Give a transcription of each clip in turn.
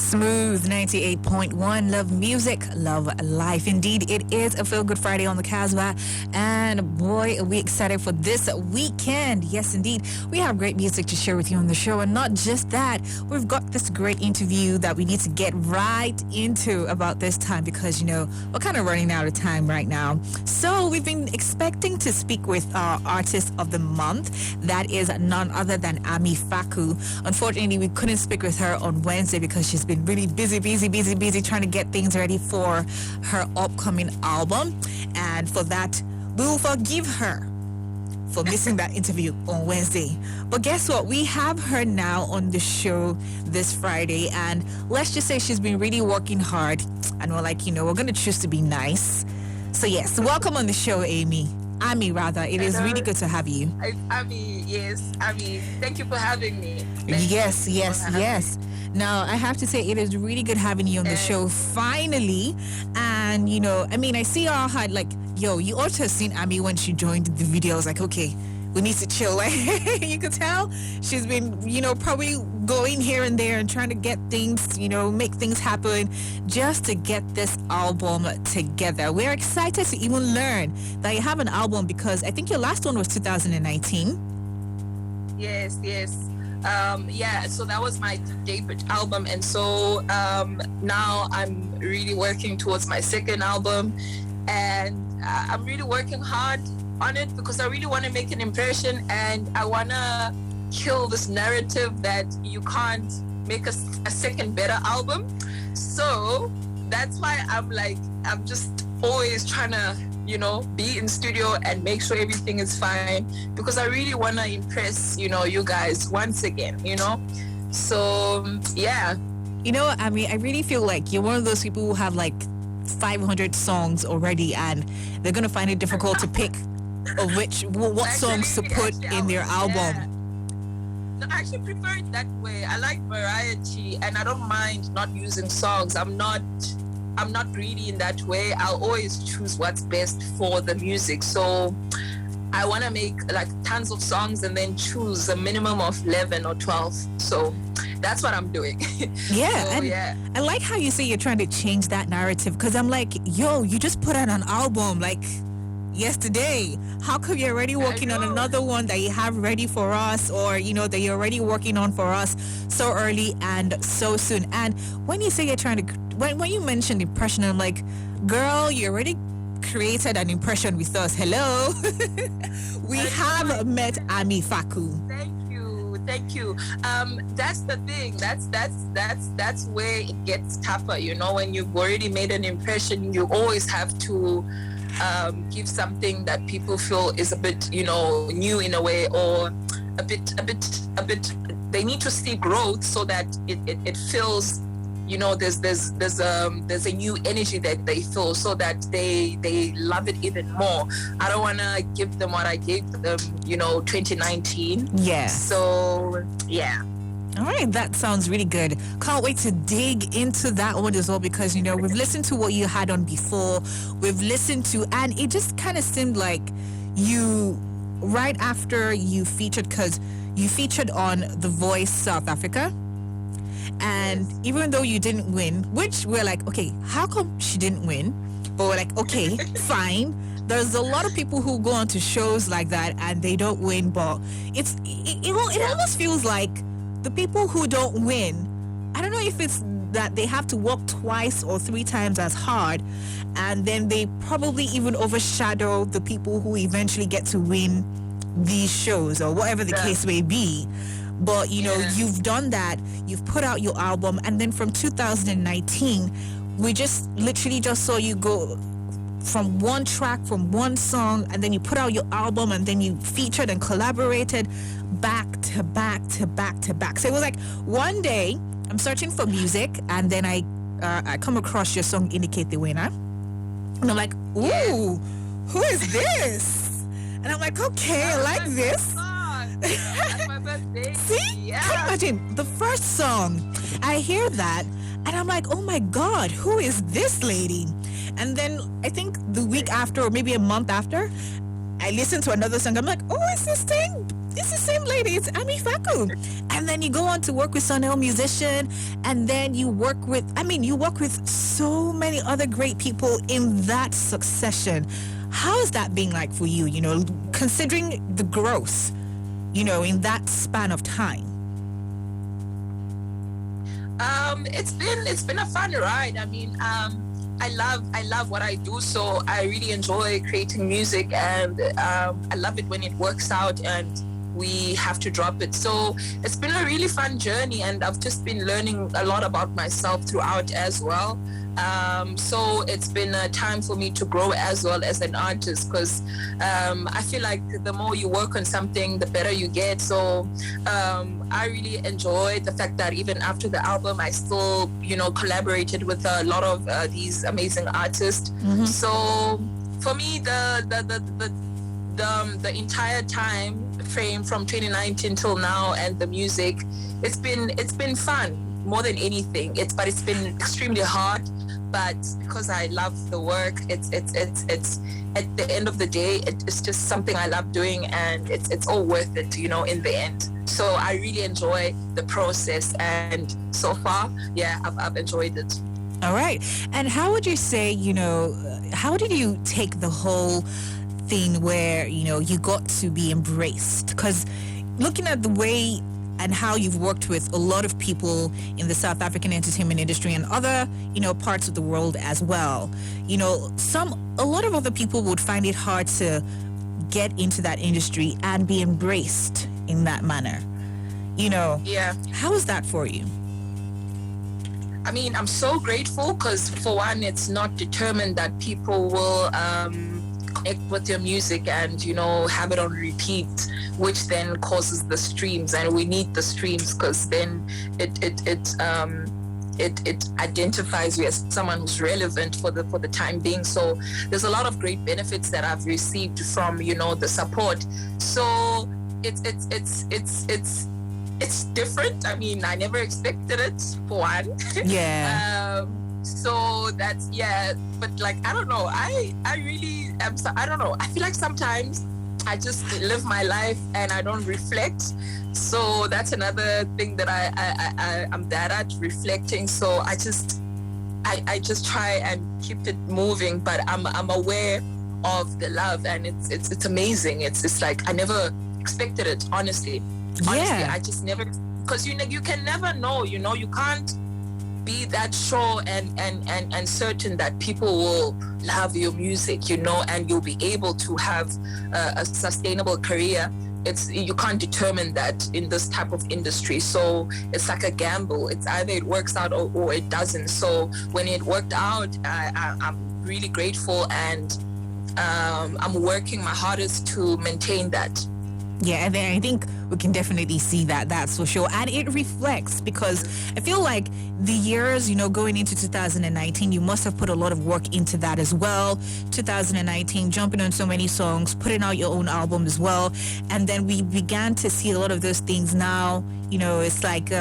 Smooth 98.1. Love music, love life. Indeed, it is a Feel Good Friday on the Kazbah. And boy, are we excited for this weekend. Yes, indeed. We have great music to share with you on the show. And not just that, we've got this great interview that we need to get right into about this time because, we're kind of running out of time right now. So we've been expecting to speak with our Artist of the Month. That is none other than Faku. Unfortunately, we couldn't speak with her on Wednesday because she's been really busy trying to get things ready for her upcoming album. And for that, we will forgive her for missing that interview on Wednesday. But guess what? We have her now on the show this Friday. And let's just say she's been really working hard. And we're like, we're going to choose to be nice. So yes, welcome on the show, Ami. It is really good to have you. Yes. Thank you for having me. Yes. Now, I have to say, it is really good having you on the show, finally. And, I see our heart, you ought to have seen Ami when she joined the video. I was like, okay, we need to chill. You could tell she's been, probably going here and there and trying to get things, make things happen just to get this album together. We're excited to even learn that you have an album because I think your last one was 2019. Yes. So that was my debut album, and so now I'm really working towards my second album, and I'm really working hard on it because I really want to make an impression, and I want to kill this narrative that you can't make a second better album. So that's why I'm just always trying to be in studio and make sure everything is fine because I really want to impress, you guys once again, So, yeah. I really feel like you're one of those people who have 500 songs already and they're going to find it difficult to pick what songs to put in their album. Yeah. No, I actually prefer it that way. I like variety and I don't mind not using songs. I'm not greedy in that way. I'll always choose what's best for the music. So I want to make tons of songs and then choose a minimum of 11 or 12. So that's what I'm doing. Yeah. I like how you say you're trying to change that narrative because I'm like, you just put out an album yesterday. How come you're already working on another one that you have ready for us or, that you're already working on for us so early and so soon? And when you say you're trying to, when you mentioned impression, I'm like, girl, you already created an impression with us. Hello. We have met Ami Faku. Thank you. That's the thing. That's where it gets tougher. When you've already made an impression, you always have to give something that people feel is a bit, new in a way, or a bit. They need to see growth so that it feels, there's a new energy that they feel, so that they love it even more. I don't want to give them what I gave them, 2019. Yeah. So yeah. All right, that sounds really good. Can't wait to dig into that one as well because, we've listened to what you had on before. We've listened to, and it just kind of seemed like right after you featured, because you featured on The Voice South Africa. And even though you didn't win, which we're like, okay, how come she didn't win? But we're like, okay, fine. There's a lot of people who go on to shows like that and they don't win, but it almost feels like the people who don't win, I don't know if it's that they have to work twice or three times as hard, and then they probably even overshadow the people who eventually get to win these shows or whatever the case may be. But, you've done that. You've put out your album. And then from 2019, we just literally just saw you go from one track, from one song, and then you put out your album, and then you featured and collaborated back to back. So it was like one day I'm searching for music, and then I come across your song Indicate the Winner. And I'm like, ooh, who is this? And I'm like, okay, I like this. That's my birthday. See? Yeah. Can you imagine the first song? I hear that and I'm like, oh my God, who is this lady? And then I think the week after or maybe a month after, I listened to another song. I'm like, oh, is this thing it's the same lady. It's Ami Faku. And then you go on to work with Sonel Musician, and then you work with, you work with so many other great people in that succession. How is that being like for you, considering the growth, in that span of time? It's been a fun ride. I love what I do, so I really enjoy creating music, and I love it when it works out and we have to drop it. So it's been a really fun journey, and I've just been learning a lot about myself throughout as well. So it's been a time for me to grow as well as an artist, because I feel like the more you work on something, the better you get. So I really enjoyed the fact that even after the album, I still, collaborated with a lot of these amazing artists. Mm-hmm. So for me, the entire time frame from 2019 till now, and the music, it's been fun more than anything. It's been extremely hard, but because I love the work, it's at the end of the day, it's just something I love doing, and it's all worth it, in the end. So I really enjoy the process, and so far, yeah, I've enjoyed it. All right. And how would you say, how did you take the whole thing where, you got to be embraced? Because looking at the way and how you've worked with a lot of people in the South African entertainment industry and other, parts of the world as well, a lot of other people would find it hard to get into that industry and be embraced in that manner. Yeah. How is that for you? I'm so grateful, because for one, it's not determined that people will connect with your music and have it on repeat, which then causes the streams, and we need the streams, because then it identifies you as someone who's relevant for the time being. So there's a lot of great benefits that I've received from the support. So it's different. I never expected it, for one. Yeah. So that's, yeah, but I don't know. I really am. I don't know. I feel like sometimes I just live my life and I don't reflect. So that's another thing that I'm bad at, reflecting. So I just try and keep it moving, but I'm aware of the love, and it's amazing. It's like I never expected it, honestly. Yeah. I just never, because you can never know. You can't be that sure and certain that people will love your music, and you'll be able to have a sustainable career. You can't determine that in this type of industry. So it's like a gamble. It's either it works out or it doesn't. So when it worked out, I'm really grateful, and I'm working my hardest to maintain that. Yeah, and then I think we can definitely see that, that's for sure. And it reflects, because I feel like the years, going into 2019, you must have put a lot of work into that as well. 2019, jumping on so many songs, putting out your own album as well. And then we began to see a lot of those things now. It's like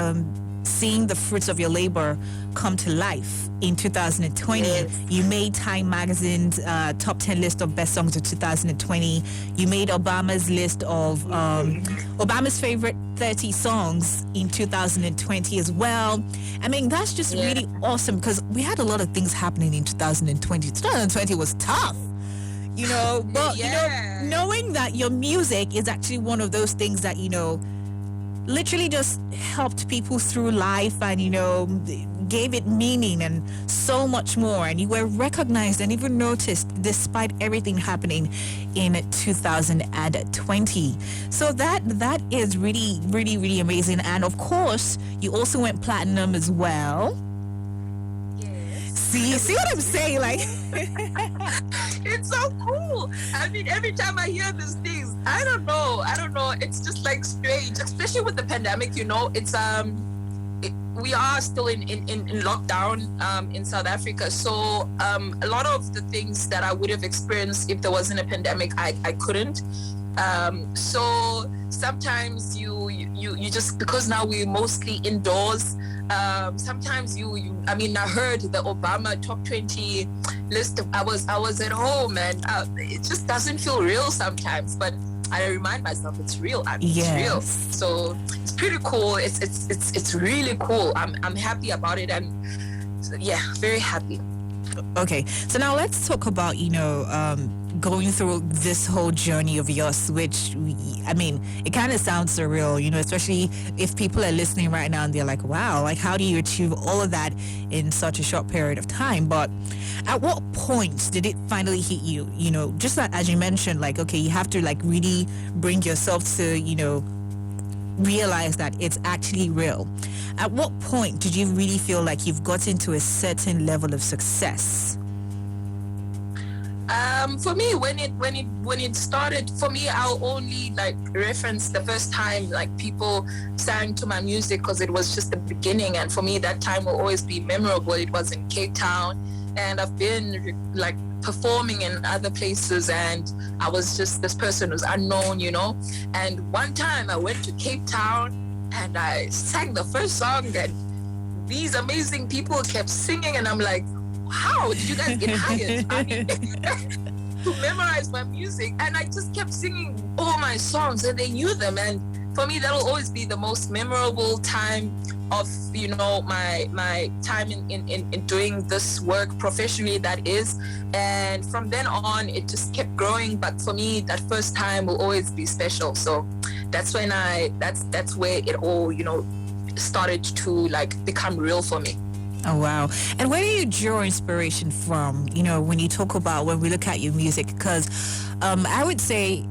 seeing the fruits of your labor come to life in 2020. Yes. You made Time Magazine's top 10 list of best songs of 2020. You made Obama's list of Obama's favorite 30 songs in 2020 as well. That's just really awesome, because we had a lot of things happening in 2020. 2020 was tough. But knowing that your music is actually one of those things that literally just helped people through life, and gave it meaning and so much more, and you were recognized and even noticed despite everything happening in 2020. So that is really, really, really amazing. And of course, you also went platinum as well. See what I'm saying? It's so cool. Every time I hear these things, I don't know. It's just strange, especially with the pandemic. It's we are still in lockdown in South Africa. So a lot of the things that I would have experienced if there wasn't a pandemic, I couldn't. So sometimes you just, because now we're mostly indoors. Sometimes I heard the Obama top 20 list. I was at home, and it just doesn't feel real sometimes. But I remind myself it's real. It's real. Yes. So it's pretty cool. It's really cool. I'm happy about it, and yeah, very happy. Okay, so now let's talk about, going through this whole journey of yours, which, I mean, it kind of sounds surreal, especially if people are listening right now and they're like, wow, like, how do you achieve all of that in such a short period of time? But at what point did it finally hit you? Just that, as you mentioned, like, okay, you have to, like, really bring yourself to, realize that it's actually real. At what point did you really feel like you've gotten to a certain level of success? For me, when it started, for me, I'll only like reference the first time like people sang to my music, because it was just the beginning, and for me that time will always be memorable. It was in Cape Town, and I've been like performing in other places, and I was just this person who's unknown, and one time I went to Cape Town and I sang the first song, and these amazing people kept singing, and I'm like, how did you guys get hired? I mean, to memorize my music, and I just kept singing all my songs, and they knew them. And for me, that'll always be the most memorable time of my time in doing this work professionally, that is. And from then on, it just kept growing. But for me, that first time will always be special. So that's when that's where it all started to like become real for me. Oh, wow. And where do you draw inspiration from, when you talk about, when we look at your music? Because I would say,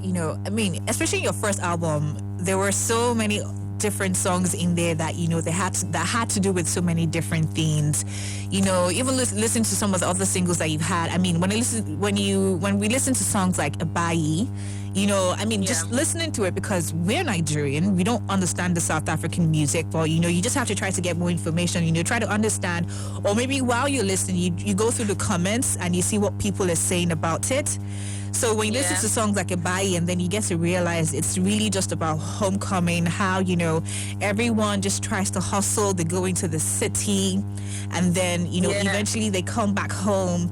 especially your first album, there were so many different songs in there that, that had to do with so many different themes. Even listen to some of the other singles that you've had. I mean, when we listen to songs like Abayi, just listening to it, because we're Nigerian, we don't understand the South African music, but you just have to try to get more information, try to understand, or maybe while you're listening, you go through the comments and you see what people are saying about it. So when you listen to songs like Abayi, and then you get to realize it's really just about homecoming, how, everyone just tries to hustle, they go into the city, and then, eventually they come back home.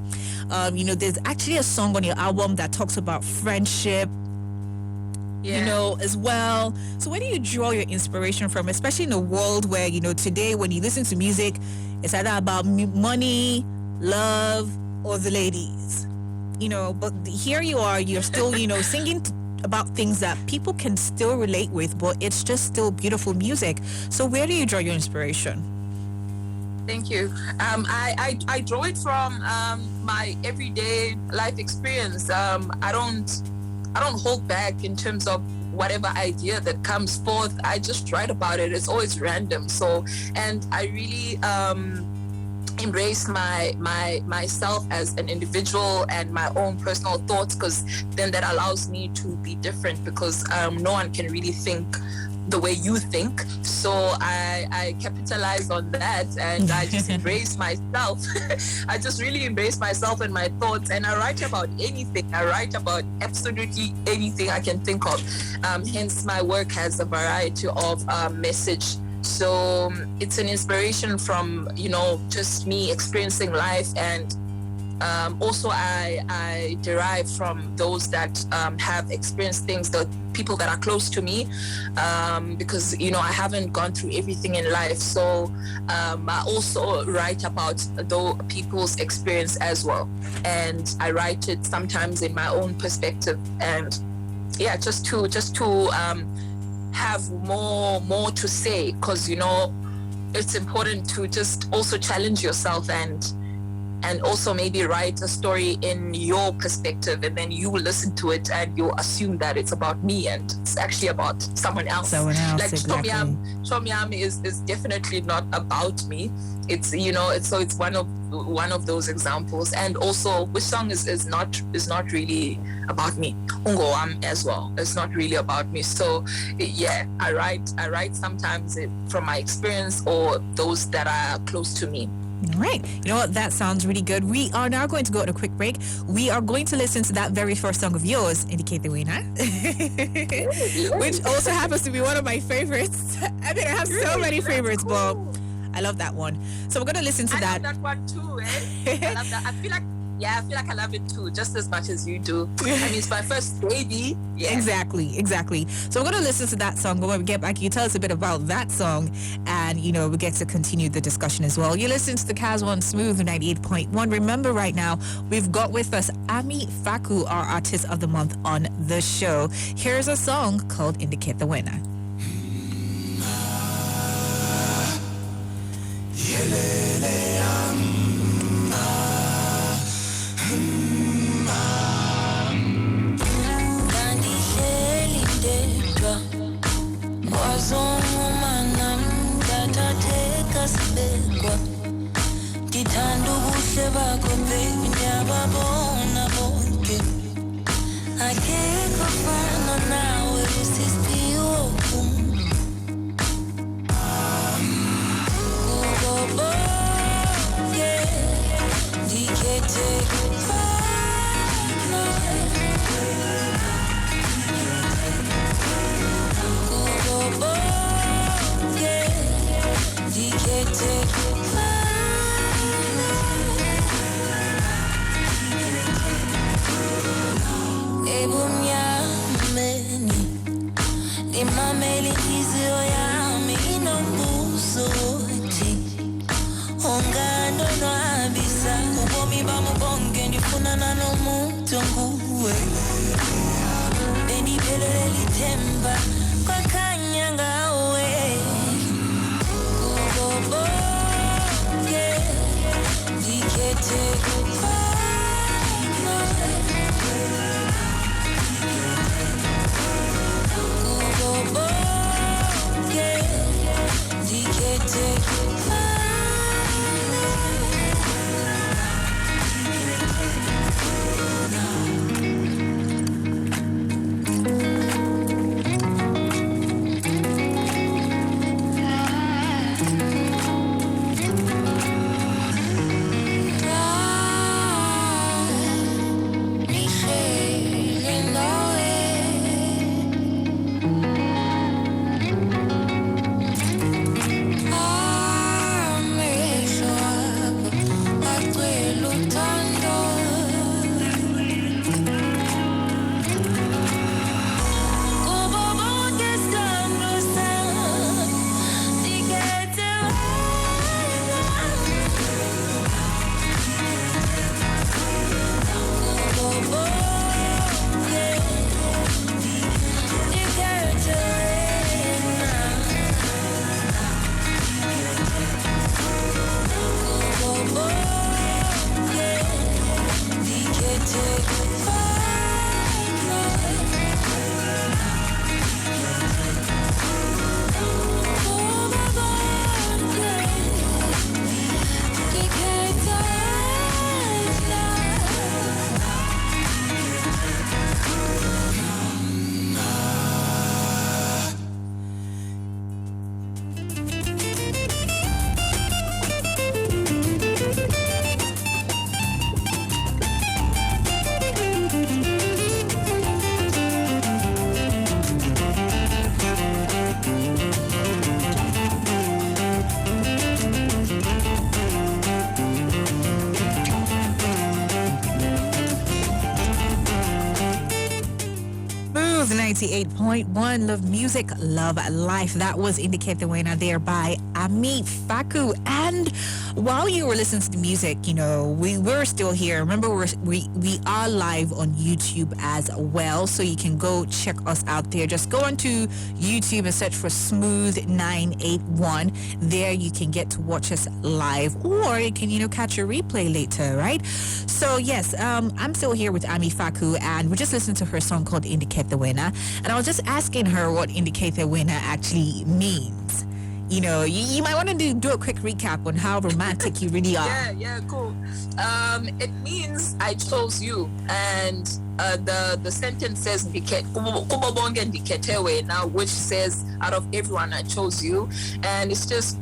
There's actually a song on your album that talks about friendship, as well. So where do you draw your inspiration from, especially in a world where, today when you listen to music, it's either about money, love, or the ladies, but here you are, you're still, singing about things that people can still relate with, but it's just still beautiful music. So where do you draw your inspiration? Thank you. I draw it from my everyday life experience. I don't hold back in terms of whatever idea that comes forth. I just write about it. It's always random. So, and I really embrace myself as an individual and my own personal thoughts, because then that allows me to be different, because no one can really think the way you think. So I capitalize on that, and I just embrace myself. I just really embrace myself and my thoughts, and I write about anything. I write about absolutely anything I can think of. Hence my work has a variety of message. So it's an inspiration from just me experiencing life, and also I derive from those that have experienced things, the people that are close to me, because I haven't gone through everything in life. So I also write about those people's experience as well, and I write it sometimes in my own perspective, and just to have more to say, because it's important to just also challenge yourself, and also maybe write a story in your perspective, and then you will listen to it and you'll assume that it's about me, and it's actually about someone else. Like exactly. Tom Yam is definitely not about me. It's it's one of those examples. And also, which song is not really about me. Ungo as well. It's not really about me. So I write sometimes from my experience or those that are close to me. All right. You know what? That sounds really good. We are now going to go on a quick break. We are going to listen to that very first song of yours, Indicate the Winner, which also happens to be one of my favorites. I mean, I have so many favorites, but I love that one. So we're going to listen to that. I love that one too, eh? I love that. I feel like Yeah, I feel like I love it too, just as much as you do. I mean, it's my first baby. Yeah. Exactly. So we're going to listen to that song, but when we get back, you tell us a bit about that song, and, you know, we get to continue the discussion as well. You listen to the Kazbah on Smooth 98.1. Remember right now, we've got with us Ami Faku, our Artist of the Month on the show. Here's a song called Indicate the Winner. Smooth 98.1, Love Music, Love Life. That was Indicate the Winner there by Ami Faku. And while you were listening to the music, you know, we're still here. Remember, we are live on YouTube as well, so you can go check us out there. Just go onto YouTube and search for Smooth 981. There you can get to watch us live, or you can, you know, catch a replay later, right? So yes, I'm still here with Ami Faku, and we just listened to her song called Indicate the Winner, and I was just asking her what Indicate the Winner actually means. You know, you might want to do a quick recap on how romantic you really are. Yeah, cool. It means I chose you, and the sentence says now, which says out of everyone I chose you, and it's just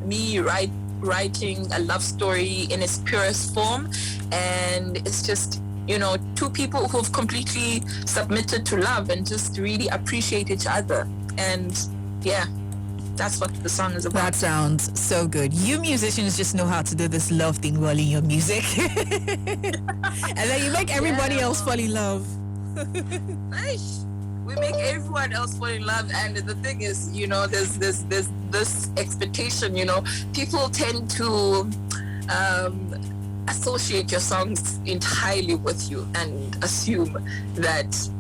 me writing a love story in its purest form, and it's just, you know, two people who've completely submitted to love and just really appreciate each other. And yeah, that's what the song is about. That sounds so good. You musicians just know how to do this love thing well in your music. And then you make everybody else fall in love. Nice. We make everyone else fall in love, and the thing is, you know, there's this expectation. You know, people tend to associate your songs entirely with you and assume that,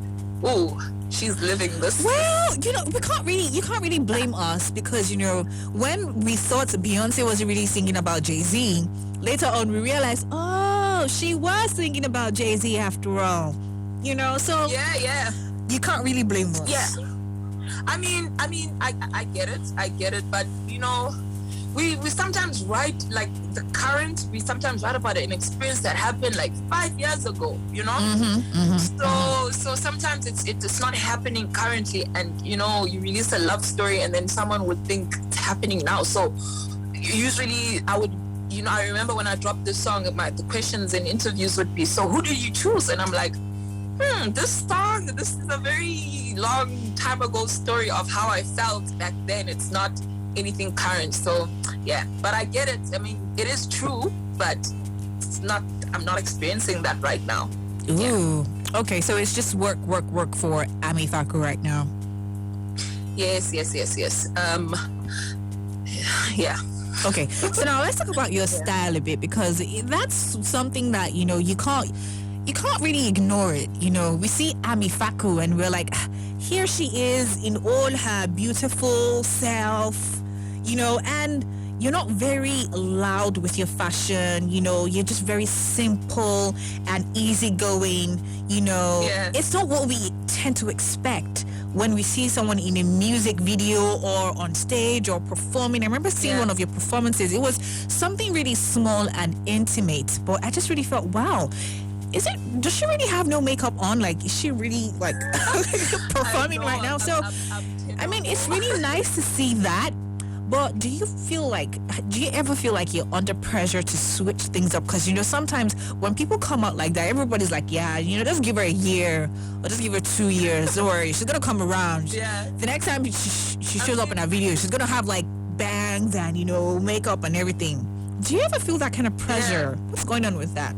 oh, she's living this. Well, you know, you can't really blame us, because, you know, when we thought Beyonce was really singing about Jay-Z, later on we realized, oh, she was thinking about Jay-Z after all. You know, so yeah. You can't really blame us. Yeah. I mean, I get it, but you know, we sometimes write like the current. We sometimes write about an experience that happened like 5 years ago. You know, so sometimes it's not happening currently, and you know, you release a love story, and then someone would think it's happening now. So usually, I would. You know, I remember when I dropped this song, the questions in interviews would be, so who do you choose? And I'm like, this is a very long time ago story of how I felt back then. It's not anything current. So yeah, but I get it. I mean, it is true, but I'm not experiencing that right now. Ooh. Yeah. Okay, so it's just work for Ami Faku right now. Yes. Yeah. Okay, so now let's talk about your style a bit, because that's something that, you know, you can't really ignore it. You know, we see Ami Faku and we're like, here she is in all her beautiful self, you know, and you're not very loud with your fashion, you know, you're just very simple and easygoing, you know. Yes. It's not what we tend to expect when we see someone in a music video or on stage or performing. I remember seeing one of your performances. It was something really small and intimate, but I just really felt, wow, does she really have no makeup on? Like, is she really like performing right now? So, I mean, it's really nice to see that. But do you ever feel like you're under pressure to switch things up? Because, you know, sometimes when people come out like that, everybody's like, yeah, you know, just give her a year or just give her 2 years. Don't worry, she's going to come around. Yeah. The next time she shows up in a video, she's going to have like bangs and, you know, makeup and everything. Do you ever feel that kind of pressure? Yeah. What's going on with that?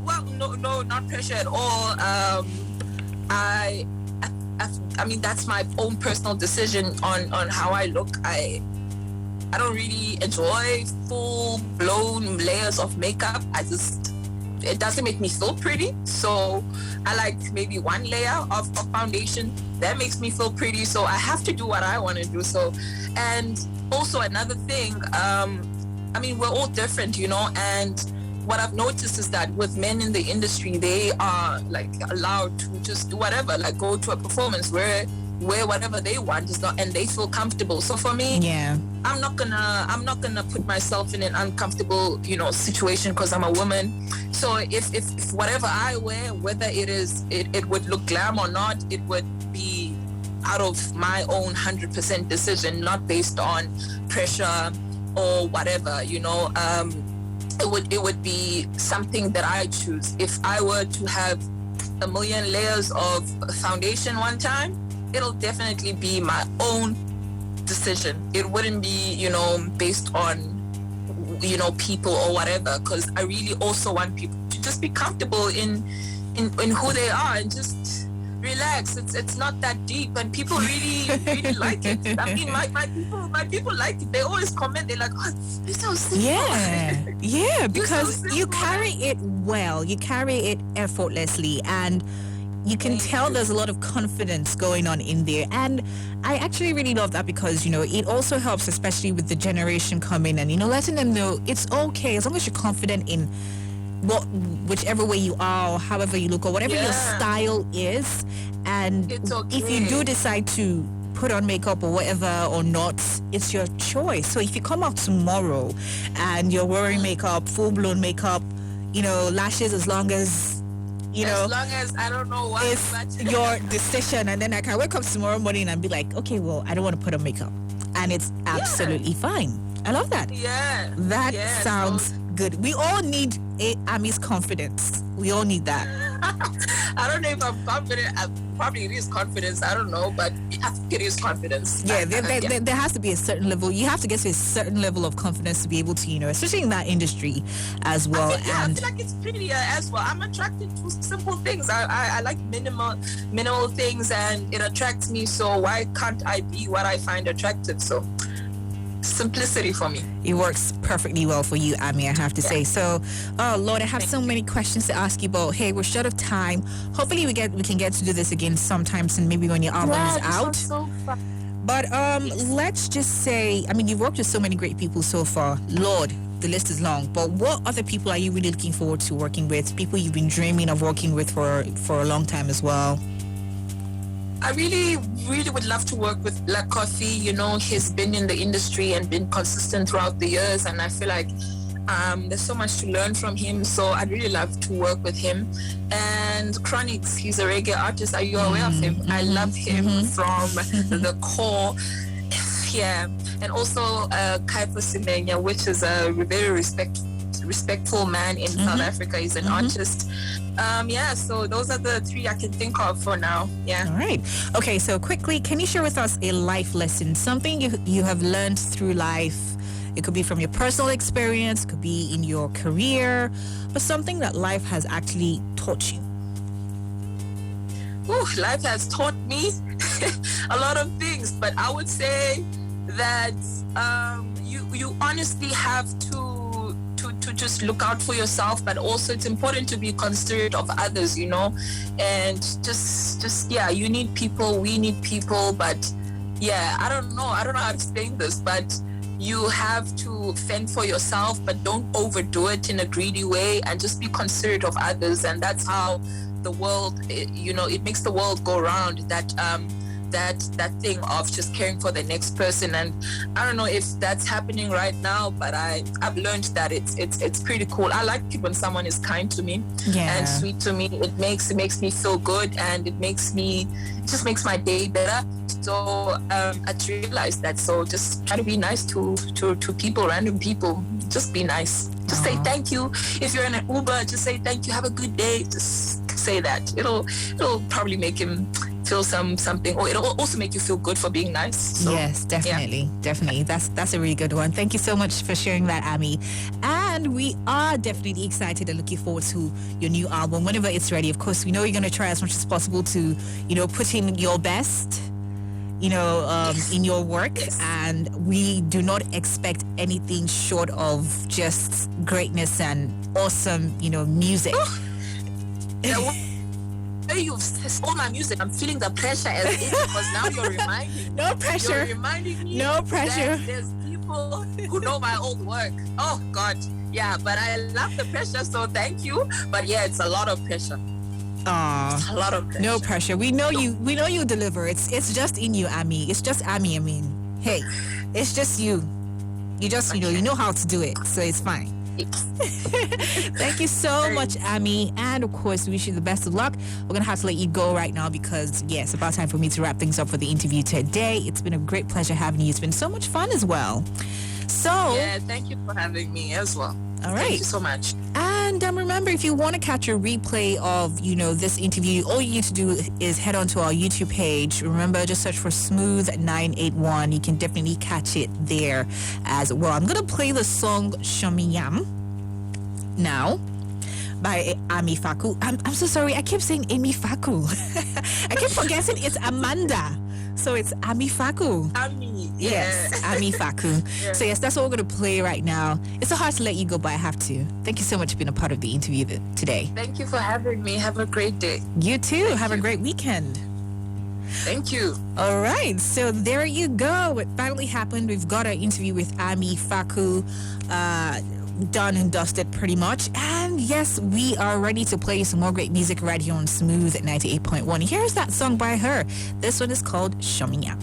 Well, no, not pressure at all. I mean, that's my own personal decision on how I look. I don't really enjoy full-blown layers of makeup. It doesn't make me feel pretty. So I like maybe one layer of foundation. That makes me feel pretty. So I have to do what I want to do. So, and also another thing, I mean, we're all different, you know, and what I've noticed is that with men in the industry, they are like allowed to just do whatever, like go to a performance where whatever they want is not, and they feel comfortable. So for me, yeah, I'm not gonna put myself in an uncomfortable, you know, situation because I'm a woman. So if whatever I wear, whether it would look glam or not, it would be out of my own 100% decision, not based on pressure or whatever, you know. It would be something that I choose. If I were to have a million layers of foundation one time, it'll definitely be my own decision. It wouldn't be, you know, based on, you know, people or whatever, because I really also want people to just be comfortable in who they are and just relax. It's not that deep, and people really like it. I mean, my people like it. They always comment. They're like, "Oh, you're so simple." Yeah, because so you carry it well. You carry it effortlessly, and you can tell there's a lot of confidence going on in there. And I actually really love that, because, you know, it also helps, especially with the generation coming, and, you know, letting them know it's okay as long as you're confident in whichever way you are, or however you look, or whatever your style is. And if you do decide to put on makeup or whatever or not, it's your choice. So if you come out tomorrow and you're wearing makeup, full-blown makeup, you know, lashes, as long as, you know, as long as I don't know what, it's your decision. And then I can wake up tomorrow morning and be like, okay, well, I don't want to put on makeup, and it's absolutely fine. I love that. Yeah, that sounds good. We all need Ami's confidence. We all need that. I don't know if I'm confident. Probably it is confidence. I don't know, but I think it is confidence. Yeah, there has to be a certain level. You have to get to a certain level of confidence to be able to, especially in that industry as well. I feel like it's prettier as well. I'm attracted to simple things. I like minimal things, and it attracts me. So why can't I be what I find attractive? So simplicity for me. It works perfectly well for you, Ami, I have to say. So, oh Lord, I have so many questions to ask you, but hey, we're short of time. Hopefully we can get to do this again sometime soon, maybe when your album is out. So fun. But let's just say, I mean, you've worked with so many great people so far. Lord, the list is long. But what other people are you really looking forward to working with? People you've been dreaming of working with for a long time as well. I really, really would love to work with Black Coffee. He's been in the industry and been consistent throughout the years, and I feel like there's so much to learn from him. So I'd really love to work with him. And Chronix, he's a reggae artist. Are you aware of him? I love him from the core. Yeah. And also Kaipo Simenya, which is a very respectful man in South Africa. He's an artist. So those are the three I can think of for now. Yeah. All right. Okay, so quickly, can you share with us a life lesson, something you have learned through life? It could be from your personal experience, could be in your career, but something that life has actually taught you. Ooh, life has taught me a lot of things, but I would say that you honestly have to just look out for yourself, but also it's important to be considerate of others, and just you need people, we need people, but I don't know how to explain this, but you have to fend for yourself, but don't overdo it in a greedy way, and just be considerate of others. And that's how the world, it makes the world go round, that thing of just caring for the next person. And I don't know if that's happening right now, but I've learned that it's pretty cool. I like it when someone is kind to me and sweet to me. It makes me feel good, and it just makes my day better. So I realized that. So just try to be nice to people, random people. Just be nice. Just say thank you. If you're in an Uber, just say thank you. Have a good day. Just say that. It'll probably make him feel something, or it'll also make you feel good for being nice. So, yes, definitely. That's a really good one. Thank you so much for sharing that, Ami. And we are definitely excited and looking forward to your new album whenever it's ready. Of course, we know you're going to try as much as possible to put in your best in your work, and we do not expect anything short of just greatness and awesome music. You've all my music. I'm feeling the pressure as it, because now you're reminding me. No pressure. You're reminding me. No pressure. There's people who know my old work. Oh God, yeah. But I love the pressure, so thank you. But yeah, it's a lot of pressure. It's a lot of pressure. No pressure. We know you. We know you deliver. It's just in you, Ami. It's just Ami. I mean, hey, it's just you. You just you know how to do it, so it's fine. Thank you so much, Ami, and of course we wish you the best of luck. We're gonna have to let you go right now because it's about time for me to wrap things up for the interview today. It's been a great pleasure having you. It's been so much fun as well. So thank you for having me as well. All right, thank you so much. And remember, if you want to catch a replay of this interview, all you need to do is head on to our YouTube page. Remember, just search for Smooth 981. You can definitely catch it there as well. I'm gonna play the song Shomiyam now by Ami Faku. I'm so sorry, I keep saying Ami Faku. I keep forgetting it's Amanda. So it's Ami Faku. Ami, yes, Ami Faku. Yeah. So yes, that's what we're going to play right now. It's so hard to let you go, but I have to. Thank you so much for being a part of the interview today. Thank you for having me. Have a great day. You too. Have a great weekend. Thank you. All right, so there you go. It finally happened. We've got an interview with Ami Faku done and dusted pretty much. And yes, we are ready to play some more great music right here on Smooth 98.1. Here's that song by her. This one is called Show Me Up.